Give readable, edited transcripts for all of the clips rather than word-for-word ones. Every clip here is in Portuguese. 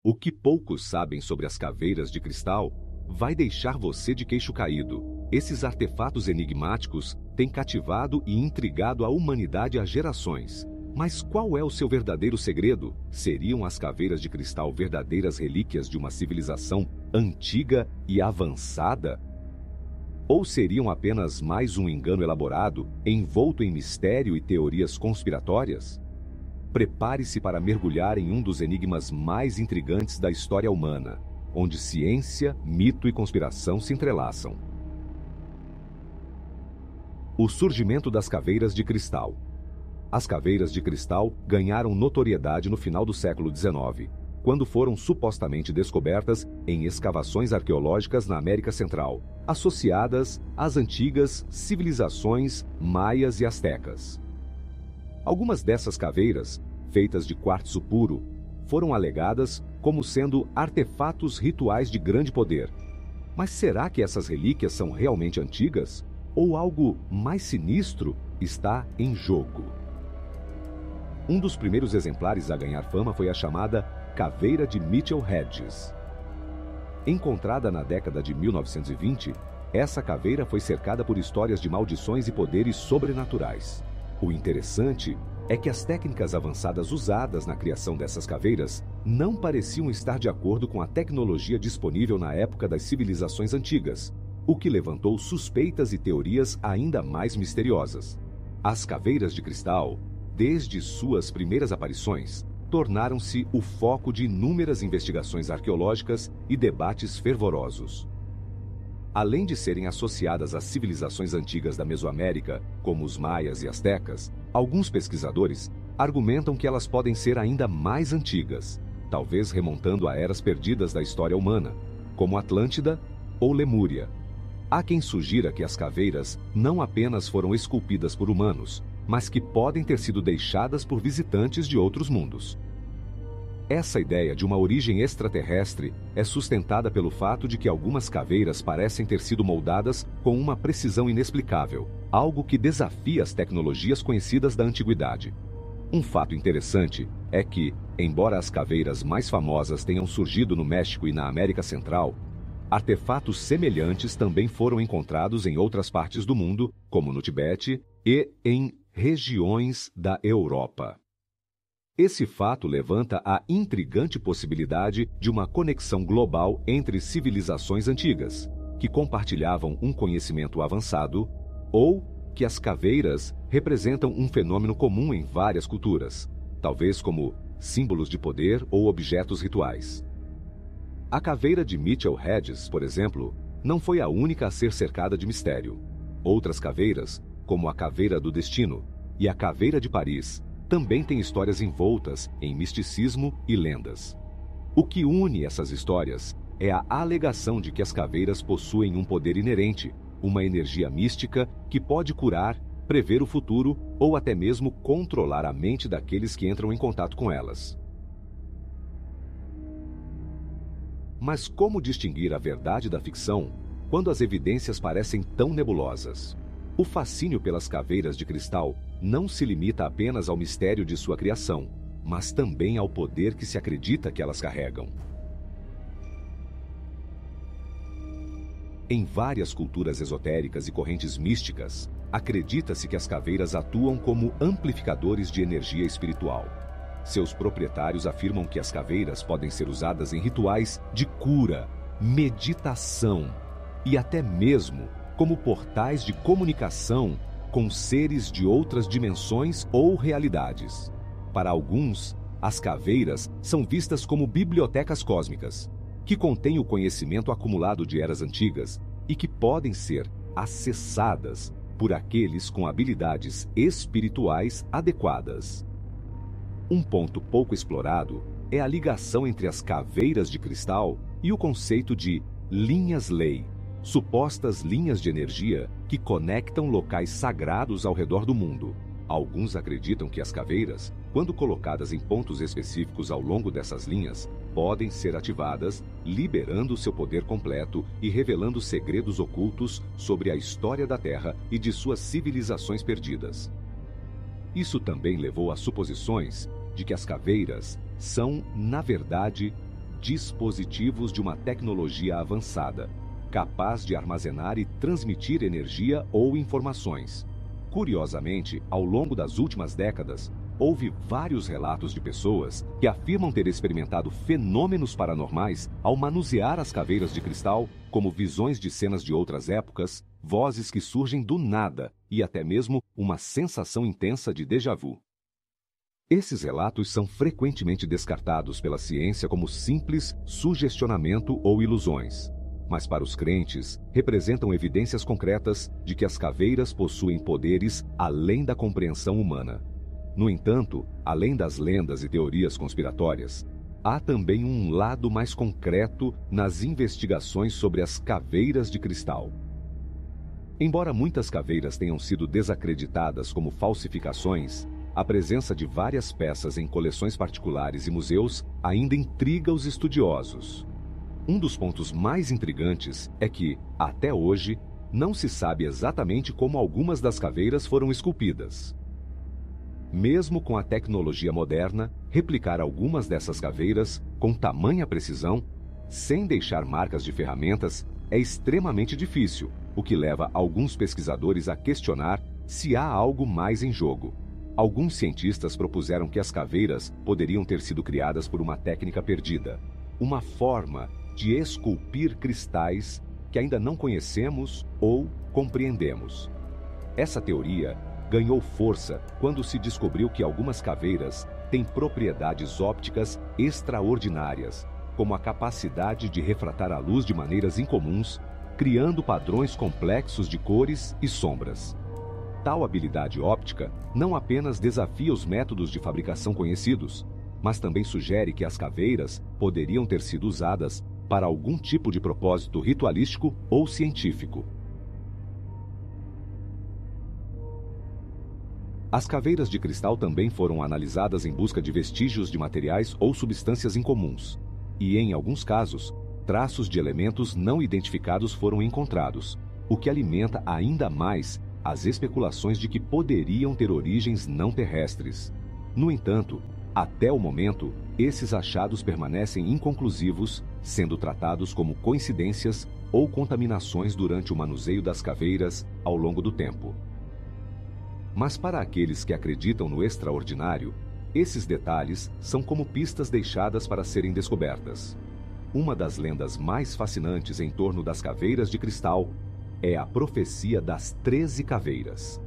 O que poucos sabem sobre as caveiras de cristal vai deixar você de queixo caído. Esses artefatos enigmáticos têm cativado e intrigado a humanidade há gerações. Mas qual é o seu verdadeiro segredo? Seriam as caveiras de cristal verdadeiras relíquias de uma civilização antiga e avançada? Ou seriam apenas mais um engano elaborado, envolto em mistério e teorias conspiratórias? Prepare-se para mergulhar em um dos enigmas mais intrigantes da história humana, onde ciência, mito e conspiração se entrelaçam. O surgimento das caveiras de cristal. As caveiras de cristal ganharam notoriedade no final do século XIX, quando foram supostamente descobertas em escavações arqueológicas na América Central, associadas às antigas civilizações maias e astecas. Algumas dessas caveiras, feitas de quartzo puro, foram alegadas como sendo artefatos rituais de grande poder. Mas será que essas relíquias são realmente antigas? Ou algo mais sinistro está em jogo? Um dos primeiros exemplares a ganhar fama foi a chamada Caveira de Mitchell Hedges. Encontrada na década de 1920, essa caveira foi cercada por histórias de maldições e poderes sobrenaturais. O interessante é que as técnicas avançadas usadas na criação dessas caveiras não pareciam estar de acordo com a tecnologia disponível na época das civilizações antigas, o que levantou suspeitas e teorias ainda mais misteriosas. As caveiras de cristal, desde suas primeiras aparições, tornaram-se o foco de inúmeras investigações arqueológicas e debates fervorosos. Além de serem associadas às civilizações antigas da Mesoamérica, como os maias e astecas, alguns pesquisadores argumentam que elas podem ser ainda mais antigas, talvez remontando a eras perdidas da história humana, como Atlântida ou Lemúria. Há quem sugira que as caveiras não apenas foram esculpidas por humanos, mas que podem ter sido deixadas por visitantes de outros mundos. Essa ideia de uma origem extraterrestre é sustentada pelo fato de que algumas caveiras parecem ter sido moldadas com uma precisão inexplicável, algo que desafia as tecnologias conhecidas da antiguidade. Um fato interessante é que, embora as caveiras mais famosas tenham surgido no México e na América Central, artefatos semelhantes também foram encontrados em outras partes do mundo, como no Tibete e em regiões da Europa. Esse fato levanta a intrigante possibilidade de uma conexão global entre civilizações antigas, que compartilhavam um conhecimento avançado, ou que as caveiras representam um fenômeno comum em várias culturas, talvez como símbolos de poder ou objetos rituais. A caveira de Mitchell Hedges, por exemplo, não foi a única a ser cercada de mistério. Outras caveiras, como a Caveira do Destino e a Caveira de Paris, também têm histórias envoltas em misticismo e lendas. O que une essas histórias é a alegação de que as caveiras possuem um poder inerente, uma energia mística que pode curar, prever o futuro ou até mesmo controlar a mente daqueles que entram em contato com elas. Mas como distinguir a verdade da ficção quando as evidências parecem tão nebulosas? O fascínio pelas caveiras de cristal não se limita apenas ao mistério de sua criação, mas também ao poder que se acredita que elas carregam. Em várias culturas esotéricas e correntes místicas, acredita-se que as caveiras atuam como amplificadores de energia espiritual. Seus proprietários afirmam que as caveiras podem ser usadas em rituais de cura, meditação e até mesmo como portais de comunicação com seres de outras dimensões ou realidades. Para alguns, as caveiras são vistas como bibliotecas cósmicas, que contêm o conhecimento acumulado de eras antigas e que podem ser acessadas por aqueles com habilidades espirituais adequadas. Um ponto pouco explorado é a ligação entre as caveiras de cristal e o conceito de linhas-lei, supostas linhas de energia que conectam locais sagrados ao redor do mundo. Alguns acreditam que as caveiras, quando colocadas em pontos específicos ao longo dessas linhas, podem ser ativadas, liberando seu poder completo e revelando segredos ocultos sobre a história da Terra e de suas civilizações perdidas. Isso também levou a suposições de que as caveiras são, na verdade, dispositivos de uma tecnologia avançada, capaz de armazenar e transmitir energia ou informações. Curiosamente, ao longo das últimas décadas, houve vários relatos de pessoas que afirmam ter experimentado fenômenos paranormais ao manusear as caveiras de cristal, como visões de cenas de outras épocas, vozes que surgem do nada e até mesmo uma sensação intensa de déjà vu. Esses relatos são frequentemente descartados pela ciência como simples sugestionamento ou ilusões, mas para os crentes representam evidências concretas de que as caveiras possuem poderes além da compreensão humana. No entanto, além das lendas e teorias conspiratórias, há também um lado mais concreto nas investigações sobre as caveiras de cristal. Embora muitas caveiras tenham sido desacreditadas como falsificações, a presença de várias peças em coleções particulares e museus ainda intriga os estudiosos. Um dos pontos mais intrigantes é que, até hoje, não se sabe exatamente como algumas das caveiras foram esculpidas. Mesmo com a tecnologia moderna, replicar algumas dessas caveiras com tamanha precisão, sem deixar marcas de ferramentas, é extremamente difícil, o que leva alguns pesquisadores a questionar se há algo mais em jogo. Alguns cientistas propuseram que as caveiras poderiam ter sido criadas por uma técnica perdida, uma forma de esculpir cristais que ainda não conhecemos ou compreendemos. Essa teoria ganhou força quando se descobriu que algumas caveiras têm propriedades ópticas extraordinárias, como a capacidade de refratar a luz de maneiras incomuns, criando padrões complexos de cores e sombras. Tal habilidade óptica não apenas desafia os métodos de fabricação conhecidos, mas também sugere que as caveiras poderiam ter sido usadas para algum tipo de propósito ritualístico ou científico. As caveiras de cristal também foram analisadas em busca de vestígios de materiais ou substâncias incomuns, e, em alguns casos, traços de elementos não identificados foram encontrados, o que alimenta ainda mais as especulações de que poderiam ter origens não terrestres. No entanto, até o momento, esses achados permanecem inconclusivos, sendo tratados como coincidências ou contaminações durante o manuseio das caveiras ao longo do tempo. Mas para aqueles que acreditam no extraordinário, esses detalhes são como pistas deixadas para serem descobertas. Uma das lendas mais fascinantes em torno das caveiras de cristal é a profecia das 13 caveiras.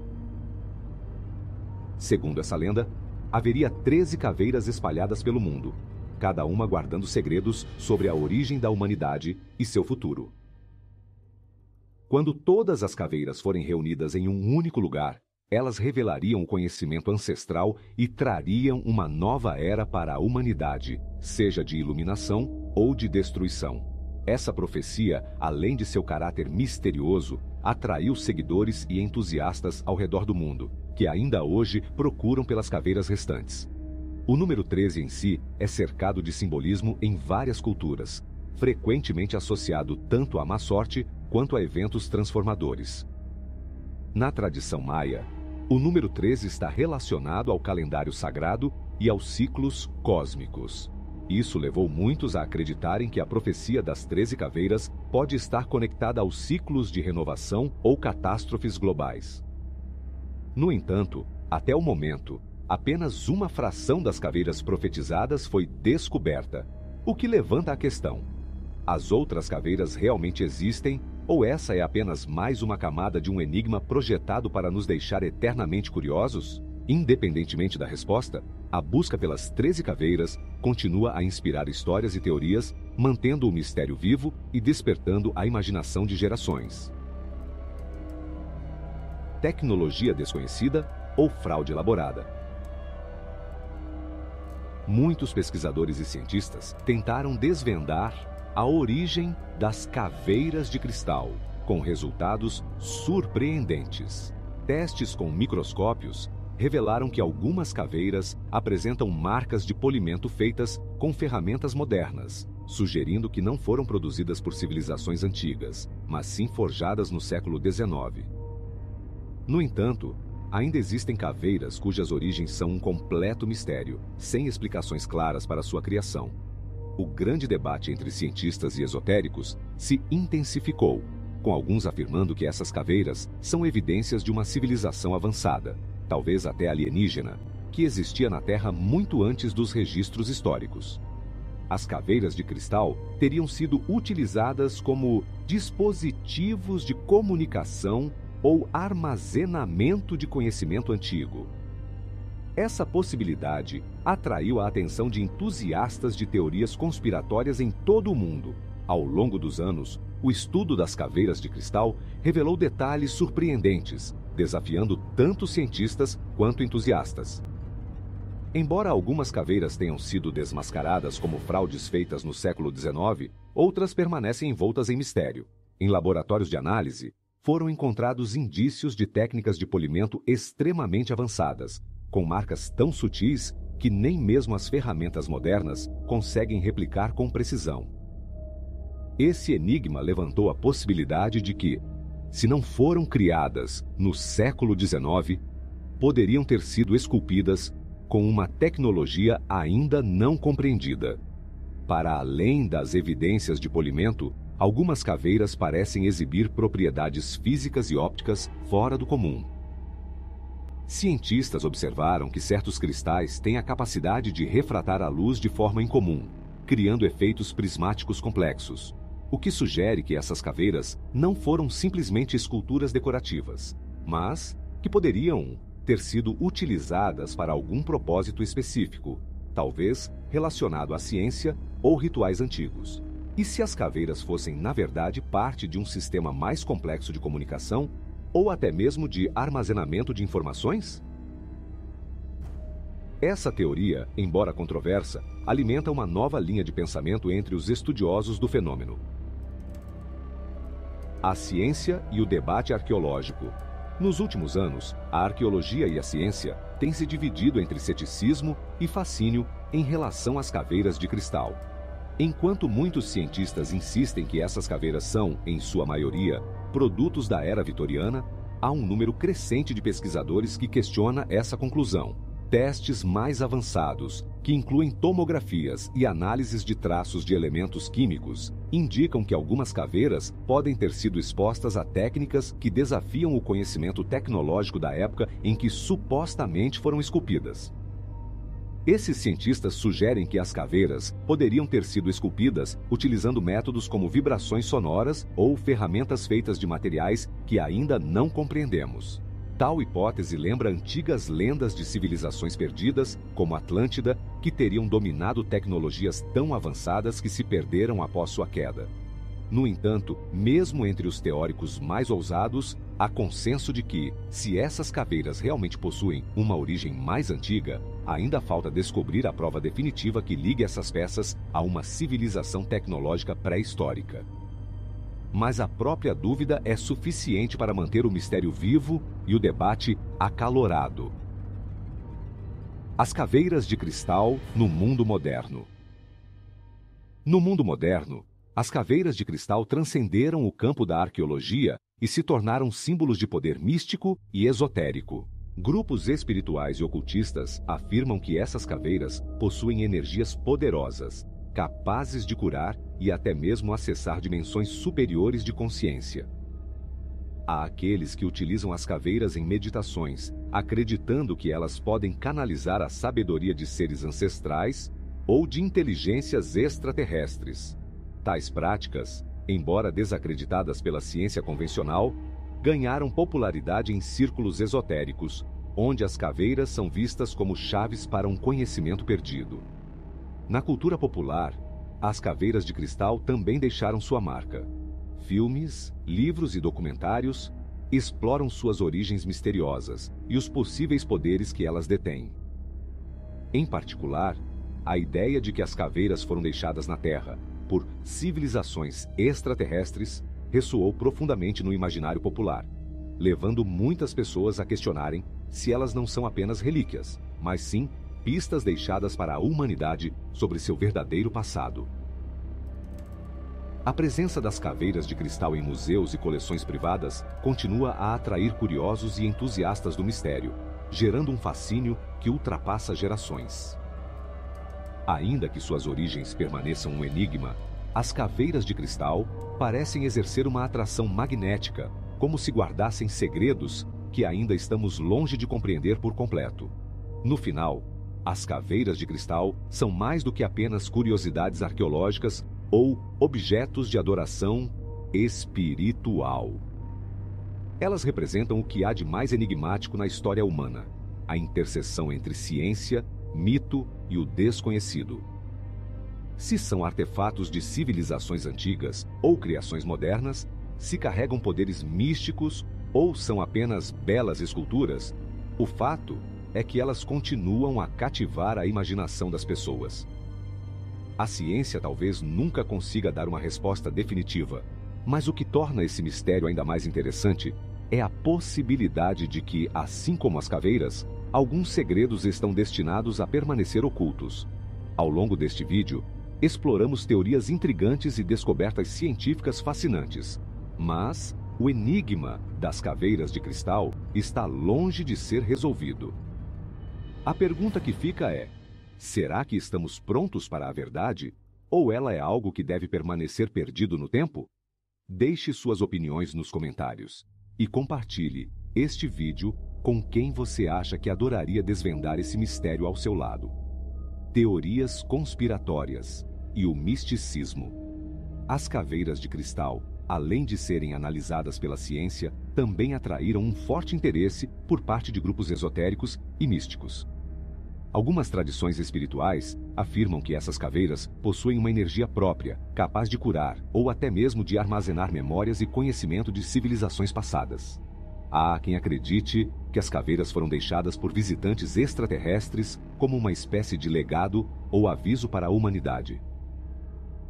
Segundo essa lenda, haveria 13 caveiras espalhadas pelo mundo, cada uma guardando segredos sobre a origem da humanidade e seu futuro. Quando todas as caveiras forem reunidas em um único lugar, elas revelariam o conhecimento ancestral e trariam uma nova era para a humanidade, seja de iluminação ou de destruição. Essa profecia, além de seu caráter misterioso, atraiu seguidores e entusiastas ao redor do mundo, que ainda hoje procuram pelas caveiras restantes. O número 13 em si é cercado de simbolismo em várias culturas, frequentemente associado tanto à má sorte quanto a eventos transformadores. Na tradição maia, o número 13 está relacionado ao calendário sagrado e aos ciclos cósmicos. Isso levou muitos a acreditarem que a profecia das 13 caveiras pode estar conectada aos ciclos de renovação ou catástrofes globais. No entanto, até o momento, apenas uma fração das caveiras profetizadas foi descoberta, o que levanta a questão: as outras caveiras realmente existem ou essa é apenas mais uma camada de um enigma projetado para nos deixar eternamente curiosos? Independentemente da resposta, a busca pelas 13 caveiras continua a inspirar histórias e teorias, mantendo o mistério vivo e despertando a imaginação de gerações. Tecnologia desconhecida ou fraude elaborada? Muitos pesquisadores e cientistas tentaram desvendar a origem das caveiras de cristal, com resultados surpreendentes. Testes com microscópios revelaram que algumas caveiras apresentam marcas de polimento feitas com ferramentas modernas, sugerindo que não foram produzidas por civilizações antigas, mas sim forjadas no século XIX. No entanto, ainda existem caveiras cujas origens são um completo mistério, sem explicações claras para sua criação. o grande debate entre cientistas e esotéricos se intensificou, com alguns afirmando que essas caveiras são evidências de uma civilização avançada, talvez até alienígena, que existia na Terra muito antes dos registros históricos. As caveiras de cristal teriam sido utilizadas como dispositivos de comunicação ou armazenamento de conhecimento antigo. Essa possibilidade atraiu a atenção de entusiastas de teorias conspiratórias em todo o mundo. Ao longo dos anos, o estudo das caveiras de cristal revelou detalhes surpreendentes, desafiando tanto cientistas quanto entusiastas. Embora algumas caveiras tenham sido desmascaradas como fraudes feitas no século XIX, outras permanecem envoltas em mistério. Em laboratórios de análise, foram encontrados indícios de técnicas de polimento extremamente avançadas, com marcas tão sutis que nem mesmo as ferramentas modernas conseguem replicar com precisão. Esse enigma levantou a possibilidade de que, se não foram criadas no século XIX, poderiam ter sido esculpidas com uma tecnologia ainda não compreendida. Para além das evidências de polimento, algumas caveiras parecem exibir propriedades físicas e ópticas fora do comum. Cientistas observaram que certos cristais têm a capacidade de refratar a luz de forma incomum, criando efeitos prismáticos complexos, o que sugere que essas caveiras não foram simplesmente esculturas decorativas, mas que poderiam ter sido utilizadas para algum propósito específico, talvez relacionado à ciência ou rituais antigos. E se as caveiras fossem, na verdade, parte de um sistema mais complexo de comunicação ou até mesmo de armazenamento de informações? Essa teoria, embora controversa, alimenta uma nova linha de pensamento entre os estudiosos do fenômeno. A ciência e o debate arqueológico. Nos últimos anos, a arqueologia e a ciência têm se dividido entre ceticismo e fascínio em relação às caveiras de cristal. Enquanto muitos cientistas insistem que essas caveiras são, em sua maioria, produtos da era vitoriana, há um número crescente de pesquisadores que questiona essa conclusão. Testes mais avançados, que incluem tomografias e análises de traços de elementos químicos, indicam que algumas caveiras podem ter sido expostas a técnicas que desafiam o conhecimento tecnológico da época em que supostamente foram esculpidas. Esses cientistas sugerem que as caveiras poderiam ter sido esculpidas utilizando métodos como vibrações sonoras ou ferramentas feitas de materiais que ainda não compreendemos. Tal hipótese lembra antigas lendas de civilizações perdidas, como Atlântida, que teriam dominado tecnologias tão avançadas que se perderam após sua queda. No entanto, mesmo entre os teóricos mais ousados, há consenso de que, se essas caveiras realmente possuem uma origem mais antiga, ainda falta descobrir a prova definitiva que ligue essas peças a uma civilização tecnológica pré-histórica. Mas a própria dúvida é suficiente para manter o mistério vivo e o debate acalorado. As caveiras de cristal no mundo moderno. No mundo moderno, as caveiras de cristal transcenderam o campo da arqueologia e se tornaram símbolos de poder místico e esotérico. Grupos espirituais e ocultistas afirmam que essas caveiras possuem energias poderosas, capazes de curar e até mesmo acessar dimensões superiores de consciência. Há aqueles que utilizam as caveiras em meditações, acreditando que elas podem canalizar a sabedoria de seres ancestrais ou de inteligências extraterrestres. Tais práticas, embora desacreditadas pela ciência convencional, ganharam popularidade em círculos esotéricos, onde as caveiras são vistas como chaves para um conhecimento perdido. Na cultura popular, as caveiras de cristal também deixaram sua marca. Filmes, livros e documentários exploram suas origens misteriosas e os possíveis poderes que elas detêm. Em particular, a ideia de que as caveiras foram deixadas na Terra por civilizações extraterrestres ressoou profundamente no imaginário popular, levando muitas pessoas a questionarem se elas não são apenas relíquias, mas sim pistas deixadas para a humanidade sobre seu verdadeiro passado. A presença das caveiras de cristal em museus e coleções privadas continua a atrair curiosos e entusiastas do mistério, gerando um fascínio que ultrapassa gerações. Ainda que suas origens permaneçam um enigma, as caveiras de cristal parecem exercer uma atração magnética, como se guardassem segredos que ainda estamos longe de compreender por completo. No final, as caveiras de cristal são mais do que apenas curiosidades arqueológicas ou objetos de adoração espiritual. Elas representam o que há de mais enigmático na história humana: a interseção entre ciência, mito e o desconhecido. Se são artefatos de civilizações antigas ou criações modernas, se carregam poderes místicos ou são apenas belas esculturas, o fato é que elas continuam a cativar a imaginação das pessoas. A ciência talvez nunca consiga dar uma resposta definitiva, mas o que torna esse mistério ainda mais interessante é a possibilidade de que, assim como as caveiras, alguns segredos estão destinados a permanecer ocultos. Ao longo deste vídeo, exploramos teorias intrigantes e descobertas científicas fascinantes, mas o enigma das caveiras de cristal está longe de ser resolvido. A pergunta que fica é: será que estamos prontos para a verdade? Ou ela é algo que deve permanecer perdido no tempo? Deixe suas opiniões nos comentários e compartilhe este vídeo com quem você acha que adoraria desvendar esse mistério ao seu lado. Teorias conspiratórias e o misticismo. As caveiras de cristal, além de serem analisadas pela ciência, também atraíram um forte interesse por parte de grupos esotéricos e místicos. Algumas tradições espirituais afirmam que essas caveiras possuem uma energia própria, capaz de curar ou até mesmo de armazenar memórias e conhecimento de civilizações passadas. Há quem acredite que as caveiras foram deixadas por visitantes extraterrestres como uma espécie de legado ou aviso para a humanidade.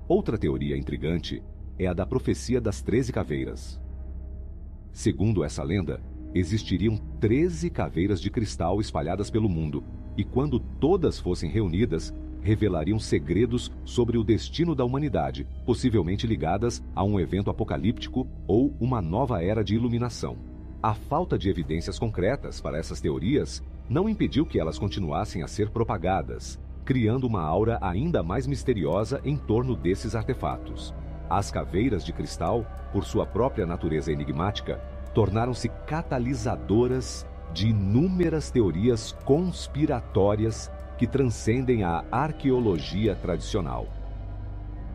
Outra teoria intrigante é a da profecia das 13 caveiras. Segundo essa lenda, existiriam 13 caveiras de cristal espalhadas pelo mundo, e quando todas fossem reunidas, revelariam segredos sobre o destino da humanidade, possivelmente ligadas a um evento apocalíptico ou uma nova era de iluminação. A falta de evidências concretas para essas teorias não impediu que elas continuassem a ser propagadas, criando uma aura ainda mais misteriosa em torno desses artefatos. As caveiras de cristal, por sua própria natureza enigmática, tornaram-se catalisadoras de inúmeras teorias conspiratórias que transcendem a arqueologia tradicional.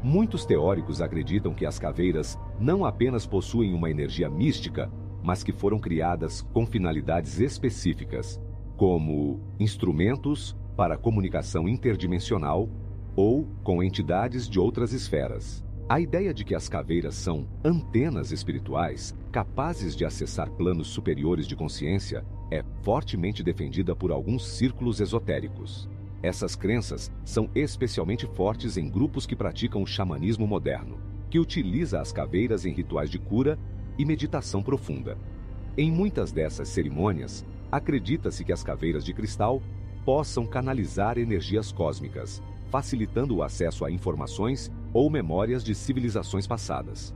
Muitos teóricos acreditam que as caveiras não apenas possuem uma energia mística, mas que foram criadas com finalidades específicas, como instrumentos para comunicação interdimensional ou com entidades de outras esferas. A ideia de que as caveiras são antenas espirituais capazes de acessar planos superiores de consciência é fortemente defendida por alguns círculos esotéricos. Essas crenças são especialmente fortes em grupos que praticam o xamanismo moderno, que utiliza as caveiras em rituais de cura e meditação profunda. Em muitas dessas cerimônias, acredita-se que as caveiras de cristal possam canalizar energias cósmicas, facilitando o acesso a informações ou memórias de civilizações passadas.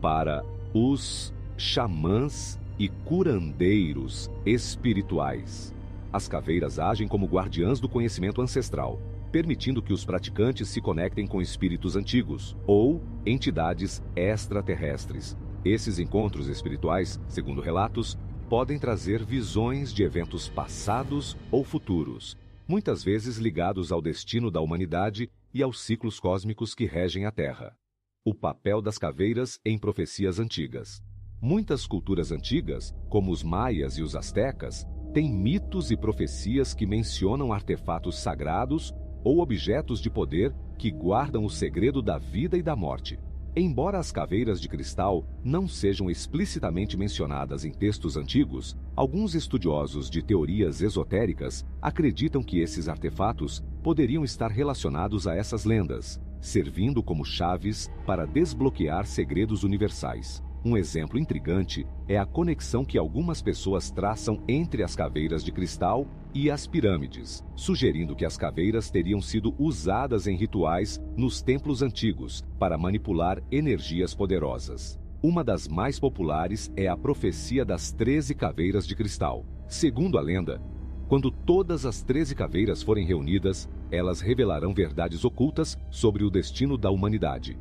Para os xamãs e curandeiros espirituais, as caveiras agem como guardiãs do conhecimento ancestral, permitindo que os praticantes se conectem com espíritos antigos ou entidades extraterrestres. Esses encontros espirituais, segundo relatos, podem trazer visões de eventos passados ou futuros, muitas vezes ligados ao destino da humanidade e aos ciclos cósmicos que regem a Terra. O papel das caveiras em profecias antigas. Muitas culturas antigas, como os maias e os astecas, têm mitos e profecias que mencionam artefatos sagrados ou objetos de poder que guardam o segredo da vida e da morte. Embora as caveiras de cristal não sejam explicitamente mencionadas em textos antigos, alguns estudiosos de teorias esotéricas acreditam que esses artefatos poderiam estar relacionados a essas lendas, servindo como chaves para desbloquear segredos universais. Um exemplo intrigante é a conexão que algumas pessoas traçam entre as caveiras de cristal e as pirâmides, sugerindo que as caveiras teriam sido usadas em rituais nos templos antigos para manipular energias poderosas. Uma das mais populares é a profecia das 13 caveiras de cristal. Segundo a lenda, quando todas as 13 caveiras forem reunidas, elas revelarão verdades ocultas sobre o destino da humanidade.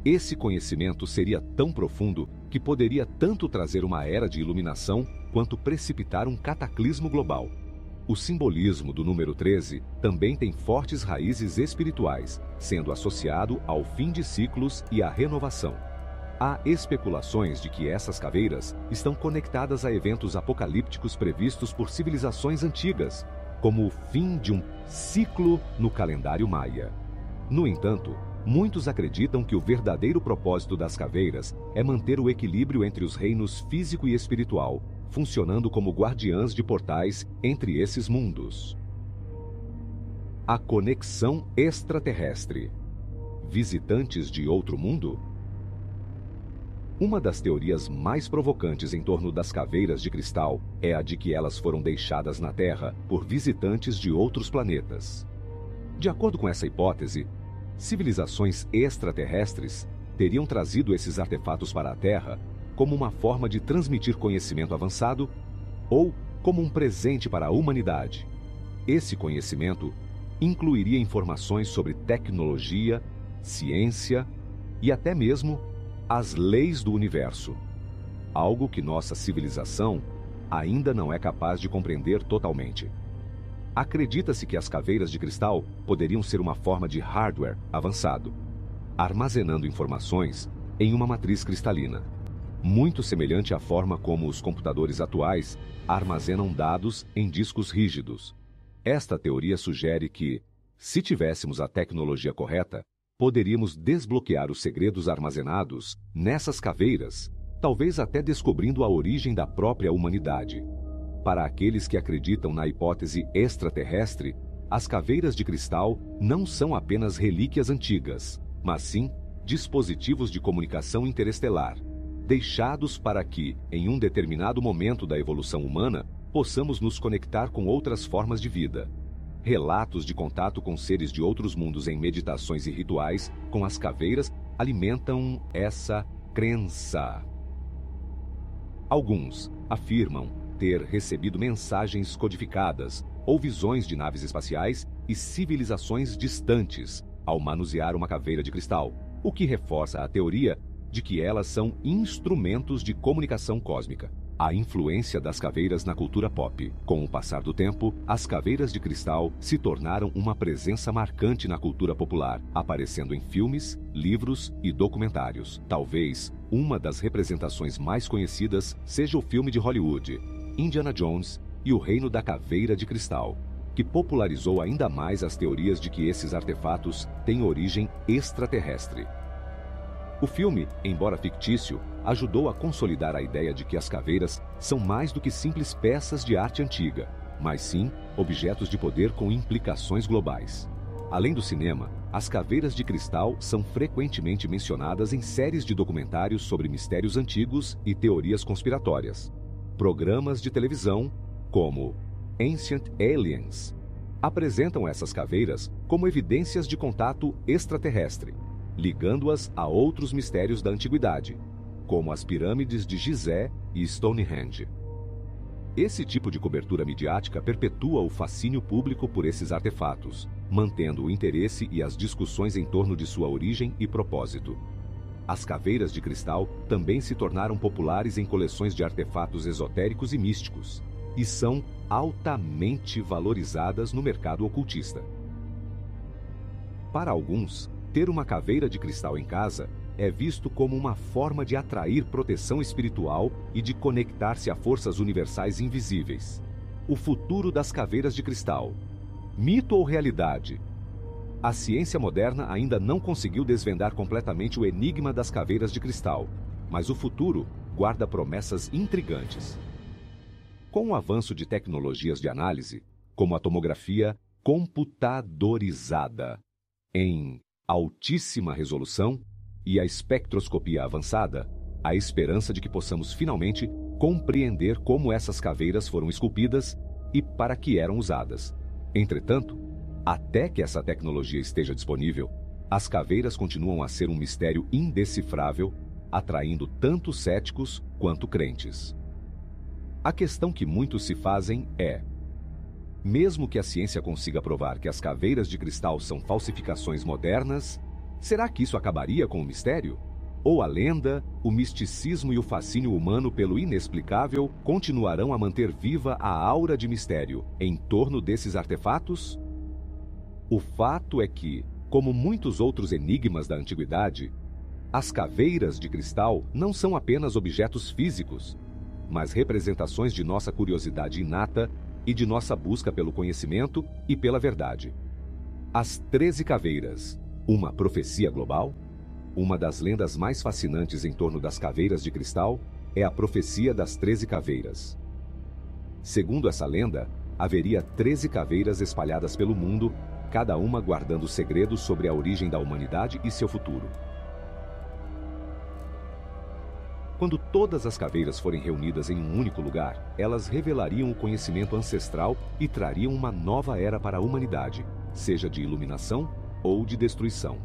Esse conhecimento seria tão profundo que poderia tanto trazer uma era de iluminação quanto precipitar um cataclismo global. O simbolismo do número 13 também tem fortes raízes espirituais, sendo associado ao fim de ciclos e à renovação. Há especulações de que essas caveiras estão conectadas a eventos apocalípticos previstos por civilizações antigas, como o fim de um ciclo no calendário maia. No entanto, muitos acreditam que o verdadeiro propósito das caveiras é manter o equilíbrio entre os reinos físico e espiritual, funcionando como guardiãs de portais entre esses mundos. A conexão extraterrestre. Visitantes de outro mundo? Uma das teorias mais provocantes em torno das caveiras de cristal é a de que elas foram deixadas na Terra por visitantes de outros planetas. De acordo com essa hipótese, civilizações extraterrestres teriam trazido esses artefatos para a Terra como uma forma de transmitir conhecimento avançado ou como um presente para a humanidade. Esse conhecimento incluiria informações sobre tecnologia, ciência e até mesmo as leis do universo, algo que nossa civilização ainda não é capaz de compreender totalmente. Acredita-se que as caveiras de cristal poderiam ser uma forma de hardware avançado, armazenando informações em uma matriz cristalina, muito semelhante à forma como os computadores atuais armazenam dados em discos rígidos. Esta teoria sugere que, se tivéssemos a tecnologia correta, poderíamos desbloquear os segredos armazenados nessas caveiras, talvez até descobrindo a origem da própria humanidade. Para aqueles que acreditam na hipótese extraterrestre, as caveiras de cristal não são apenas relíquias antigas, mas sim dispositivos de comunicação interestelar, deixados para que, em um determinado momento da evolução humana, possamos nos conectar com outras formas de vida. Relatos de contato com seres de outros mundos em meditações e rituais com as caveiras alimentam essa crença. Alguns afirmam ter recebido mensagens codificadas ou visões de naves espaciais e civilizações distantes ao manusear uma caveira de cristal, o que reforça a teoria de que elas são instrumentos de comunicação cósmica. A influência das caveiras na cultura pop. Com o passar do tempo, as caveiras de cristal se tornaram uma presença marcante na cultura popular, aparecendo em filmes, livros e documentários. Talvez uma das representações mais conhecidas seja o filme de Hollywood, Indiana Jones e o Reino da Caveira de Cristal, que popularizou ainda mais as teorias de que esses artefatos têm origem extraterrestre. O filme, embora fictício, ajudou a consolidar a ideia de que as caveiras são mais do que simples peças de arte antiga, mas sim objetos de poder com implicações globais. Além do cinema, as caveiras de cristal são frequentemente mencionadas em séries de documentários sobre mistérios antigos e teorias conspiratórias. Programas de televisão, como Ancient Aliens, apresentam essas caveiras como evidências de contato extraterrestre, ligando-as a outros mistérios da antiguidade, como as pirâmides de Gizé e Stonehenge. Esse tipo de cobertura midiática perpetua o fascínio público por esses artefatos, mantendo o interesse e as discussões em torno de sua origem e propósito. As caveiras de cristal também se tornaram populares em coleções de artefatos esotéricos e místicos, e são altamente valorizadas no mercado ocultista. Para alguns, ter uma caveira de cristal em casa é visto como uma forma de atrair proteção espiritual e de conectar-se a forças universais invisíveis. O futuro das caveiras de cristal. Mito ou realidade? A ciência moderna ainda não conseguiu desvendar completamente o enigma das caveiras de cristal, mas o futuro guarda promessas intrigantes. Com o avanço de tecnologias de análise, como a tomografia computadorizada em altíssima resolução e a espectroscopia avançada, a esperança de que possamos finalmente compreender como essas caveiras foram esculpidas e para que eram usadas. Entretanto, até que essa tecnologia esteja disponível, as caveiras continuam a ser um mistério indecifrável, atraindo tanto céticos quanto crentes. A questão que muitos se fazem é: Mesmo que a ciência consiga provar que as caveiras de cristal são falsificações modernas, será que isso acabaria com o mistério? Ou a lenda, o misticismo e o fascínio humano pelo inexplicável continuarão a manter viva a aura de mistério em torno desses artefatos? O fato é que, como muitos outros enigmas da antiguidade, as caveiras de cristal não são apenas objetos físicos, mas representações de nossa curiosidade inata e de nossa busca pelo conhecimento e pela verdade. As 13 caveiras, uma profecia global? Uma das lendas mais fascinantes em torno das caveiras de cristal é a profecia das 13 caveiras. Segundo essa lenda, haveria 13 caveiras espalhadas pelo mundo, cada uma guardando segredos sobre a origem da humanidade e seu futuro. Quando todas as caveiras forem reunidas em um único lugar, elas revelariam o conhecimento ancestral e trariam uma nova era para a humanidade, seja de iluminação ou de destruição.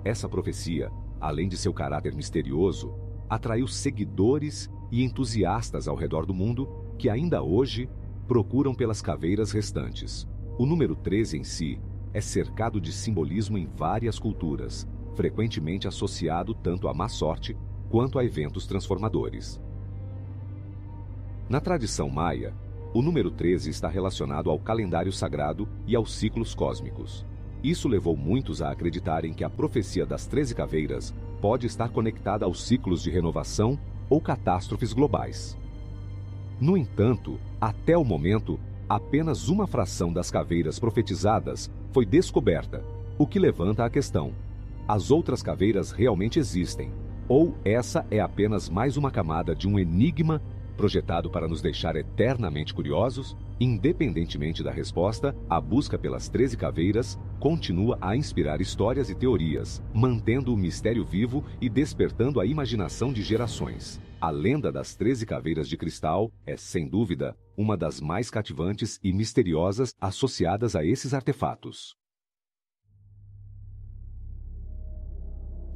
Essa profecia, além de seu caráter misterioso, atraiu seguidores e entusiastas ao redor do mundo que ainda hoje procuram pelas caveiras restantes. O número 13 em si é cercado de simbolismo em várias culturas, frequentemente associado tanto à má sorte quanto a eventos transformadores. Na tradição maia, o número 13 está relacionado ao calendário sagrado e aos ciclos cósmicos. Isso levou muitos a acreditarem que a profecia das 13 caveiras pode estar conectada aos ciclos de renovação ou catástrofes globais. No entanto, até o momento, apenas uma fração das caveiras profetizadas foi descoberta, o que levanta a questão: as outras caveiras realmente existem? Ou essa é apenas mais uma camada de um enigma projetado para nos deixar eternamente curiosos? Independentemente da resposta, a busca pelas 13 caveiras continua a inspirar histórias e teorias, mantendo o mistério vivo e despertando a imaginação de gerações. A lenda das 13 caveiras de cristal é, sem dúvida, uma das mais cativantes e misteriosas associadas a esses artefatos.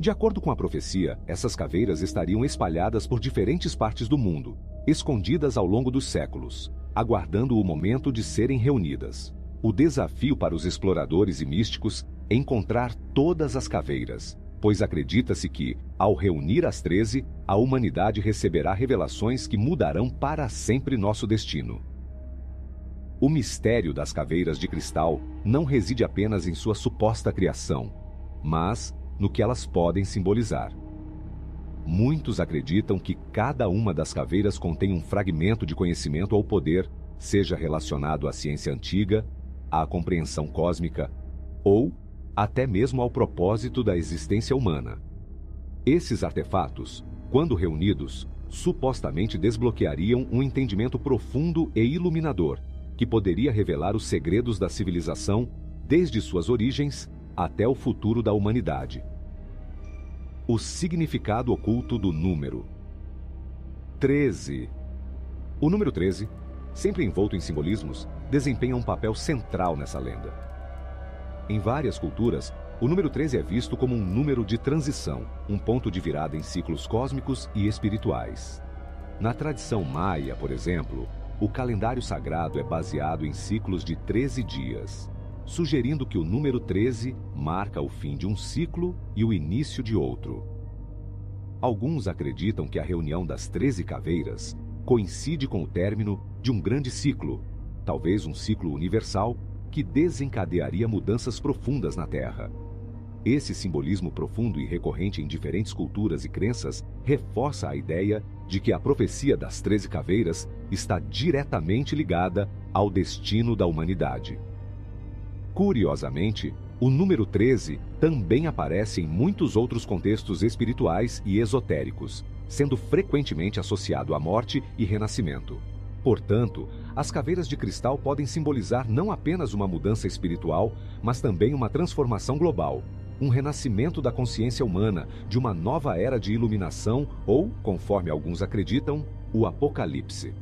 De acordo com a profecia, essas caveiras estariam espalhadas por diferentes partes do mundo, escondidas ao longo dos séculos, aguardando o momento de serem reunidas. O desafio para os exploradores e místicos é encontrar todas as caveiras, pois acredita-se que, ao reunir as 13, a humanidade receberá revelações que mudarão para sempre nosso destino. O mistério das caveiras de cristal não reside apenas em sua suposta criação, mas no que elas podem simbolizar. Muitos acreditam que cada uma das caveiras contém um fragmento de conhecimento ou poder, seja relacionado à ciência antiga, à compreensão cósmica ou até mesmo ao propósito da existência humana. Esses artefatos, quando reunidos, supostamente desbloqueariam um entendimento profundo e iluminador, que poderia revelar os segredos da civilização desde suas origens até o futuro da humanidade. O significado oculto do número 13. O número 13, sempre envolto em simbolismos, desempenha um papel central nessa lenda. Em várias culturas, o número 13 é visto como um número de transição, um ponto de virada em ciclos cósmicos e espirituais. Na tradição maia, por exemplo, o calendário sagrado é baseado em ciclos de 13 dias, sugerindo que o número 13 marca o fim de um ciclo e o início de outro. Alguns acreditam que a reunião das 13 caveiras coincide com o término de um grande ciclo, talvez um ciclo universal, que desencadearia mudanças profundas na Terra. Esse simbolismo profundo e recorrente em diferentes culturas e crenças reforça a ideia de que a profecia das 13 caveiras está diretamente ligada ao destino da humanidade. Curiosamente, o número 13 também aparece em muitos outros contextos espirituais e esotéricos, sendo frequentemente associado à morte e renascimento. Portanto, as caveiras de cristal podem simbolizar não apenas uma mudança espiritual, mas também uma transformação global, um renascimento da consciência humana, de uma nova era de iluminação ou, conforme alguns acreditam, o apocalipse.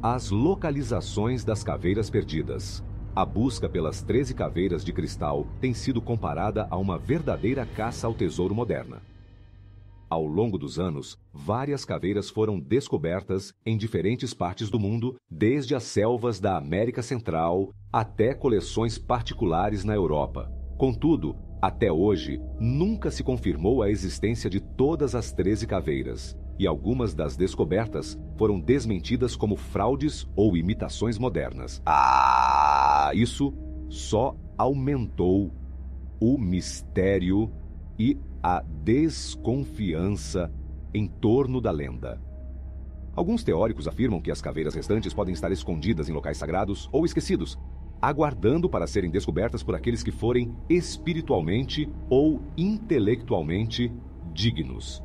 As localizações das caveiras perdidas. A busca pelas 13 caveiras de cristal tem sido comparada a uma verdadeira caça ao tesouro moderna. Ao longo dos anos, várias caveiras foram descobertas em diferentes partes do mundo, desde as selvas da América Central até coleções particulares na Europa. Contudo, até hoje, nunca se confirmou a existência de todas as 13 caveiras, e algumas das descobertas foram desmentidas como fraudes ou imitações modernas. Isso só aumentou o mistério e a desconfiança em torno da lenda. Alguns teóricos afirmam que as caveiras restantes podem estar escondidas em locais sagrados ou esquecidos, aguardando para serem descobertas por aqueles que forem espiritualmente ou intelectualmente dignos.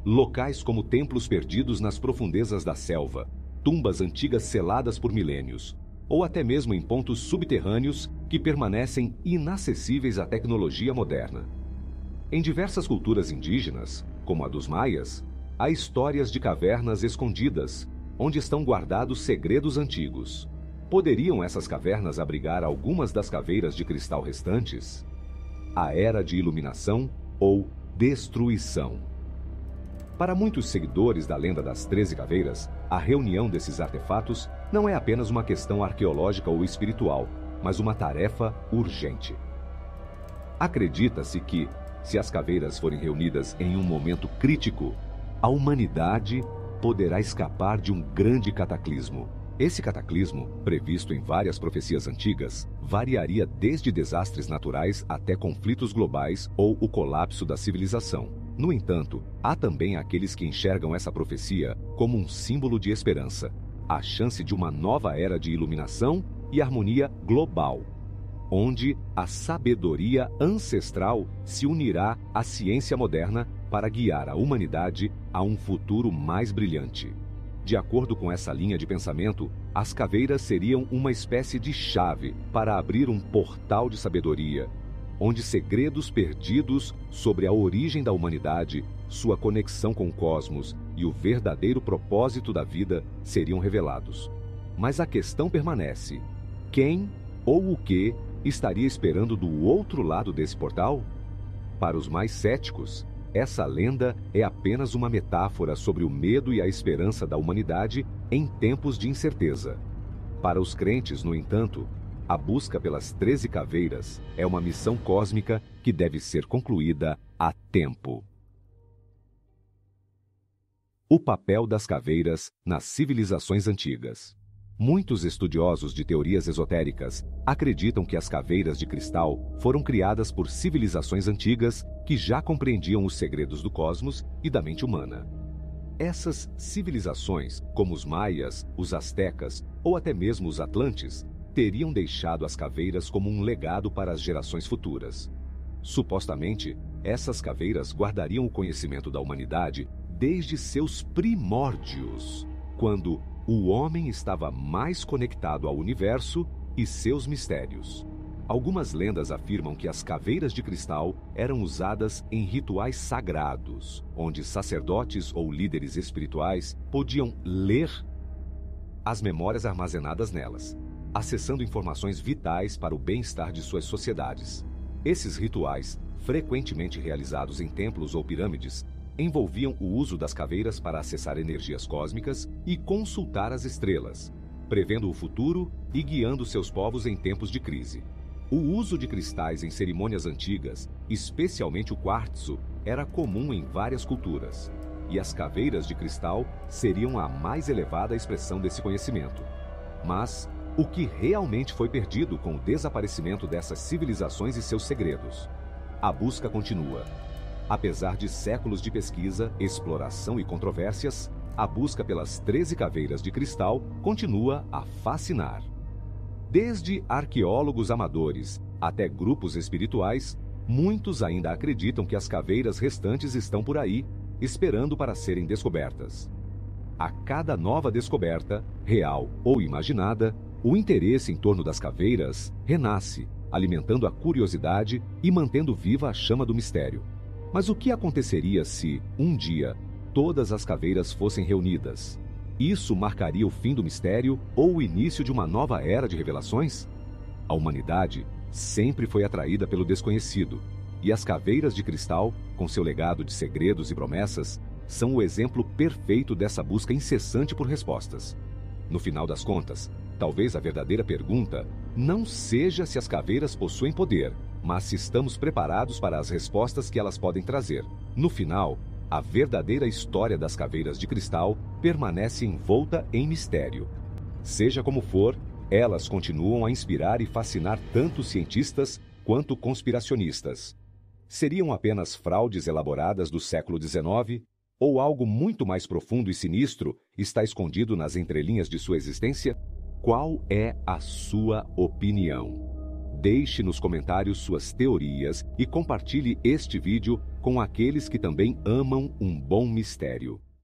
Locais como templos perdidos nas profundezas da selva, tumbas antigas seladas por milênios, ou até mesmo em pontos subterrâneos que permanecem inacessíveis à tecnologia moderna. Em diversas culturas indígenas, como a dos maias, há histórias de cavernas escondidas, onde estão guardados segredos antigos. Poderiam essas cavernas abrigar algumas das caveiras de cristal restantes? A Era de Iluminação ou Destruição. Para muitos seguidores da lenda das 13 caveiras, a reunião desses artefatos não é apenas uma questão arqueológica ou espiritual, mas uma tarefa urgente. Acredita-se que, se as caveiras forem reunidas em um momento crítico, a humanidade poderá escapar de um grande cataclismo. Esse cataclismo, previsto em várias profecias antigas, variaria desde desastres naturais até conflitos globais ou o colapso da civilização. No entanto, há também aqueles que enxergam essa profecia como um símbolo de esperança, a chance de uma nova era de iluminação e harmonia global, onde a sabedoria ancestral se unirá à ciência moderna para guiar a humanidade a um futuro mais brilhante. De acordo com essa linha de pensamento, as caveiras seriam uma espécie de chave para abrir um portal de sabedoria, onde segredos perdidos sobre a origem da humanidade, sua conexão com o cosmos e o verdadeiro propósito da vida seriam revelados. Mas a questão permanece: quem ou o que estaria esperando do outro lado desse portal? Para os mais céticos, essa lenda é apenas uma metáfora sobre o medo e a esperança da humanidade em tempos de incerteza. Para os crentes, no entanto, a busca pelas 13 caveiras é uma missão cósmica que deve ser concluída a tempo. O papel das caveiras nas civilizações antigas. Muitos estudiosos de teorias esotéricas acreditam que as caveiras de cristal foram criadas por civilizações antigas que já compreendiam os segredos do cosmos e da mente humana. Essas civilizações, como os maias, os astecas ou até mesmo os atlantes, teriam deixado as caveiras como um legado para as gerações futuras. Supostamente, essas caveiras guardariam o conhecimento da humanidade desde seus primórdios, quando o homem estava mais conectado ao universo e seus mistérios. Algumas lendas afirmam que as caveiras de cristal eram usadas em rituais sagrados, onde sacerdotes ou líderes espirituais podiam ler as memórias armazenadas nelas, acessando informações vitais para o bem-estar de suas sociedades. Esses rituais, frequentemente realizados em templos ou pirâmides, envolviam o uso das caveiras para acessar energias cósmicas e consultar as estrelas, prevendo o futuro e guiando seus povos em tempos de crise. O uso de cristais em cerimônias antigas, especialmente o quartzo, era comum em várias culturas, e as caveiras de cristal seriam a mais elevada expressão desse conhecimento. Mas o que realmente foi perdido com o desaparecimento dessas civilizações e seus segredos? A busca continua. Apesar de séculos de pesquisa, exploração e controvérsias, a busca pelas 13 caveiras de cristal continua a fascinar. Desde arqueólogos amadores até grupos espirituais, muitos ainda acreditam que as caveiras restantes estão por aí, esperando para serem descobertas. A cada nova descoberta, real ou imaginada, o interesse em torno das caveiras renasce, alimentando a curiosidade e mantendo viva a chama do mistério. Mas o que aconteceria se, um dia, todas as caveiras fossem reunidas? Isso marcaria o fim do mistério ou o início de uma nova era de revelações? A humanidade sempre foi atraída pelo desconhecido, E as caveiras de cristal, com seu legado de segredos e promessas, são o exemplo perfeito dessa busca incessante por respostas. No final das contas, talvez a verdadeira pergunta não seja se as caveiras possuem poder, mas se estamos preparados para as respostas que elas podem trazer. No final, a verdadeira história das caveiras de cristal permanece envolta em mistério. Seja como for, elas continuam a inspirar e fascinar tanto cientistas quanto conspiracionistas. Seriam apenas fraudes elaboradas do século XIX? Ou algo muito mais profundo e sinistro está escondido nas entrelinhas de sua existência? Qual é a sua opinião? Deixe nos comentários suas teorias e compartilhe este vídeo com aqueles que também amam um bom mistério.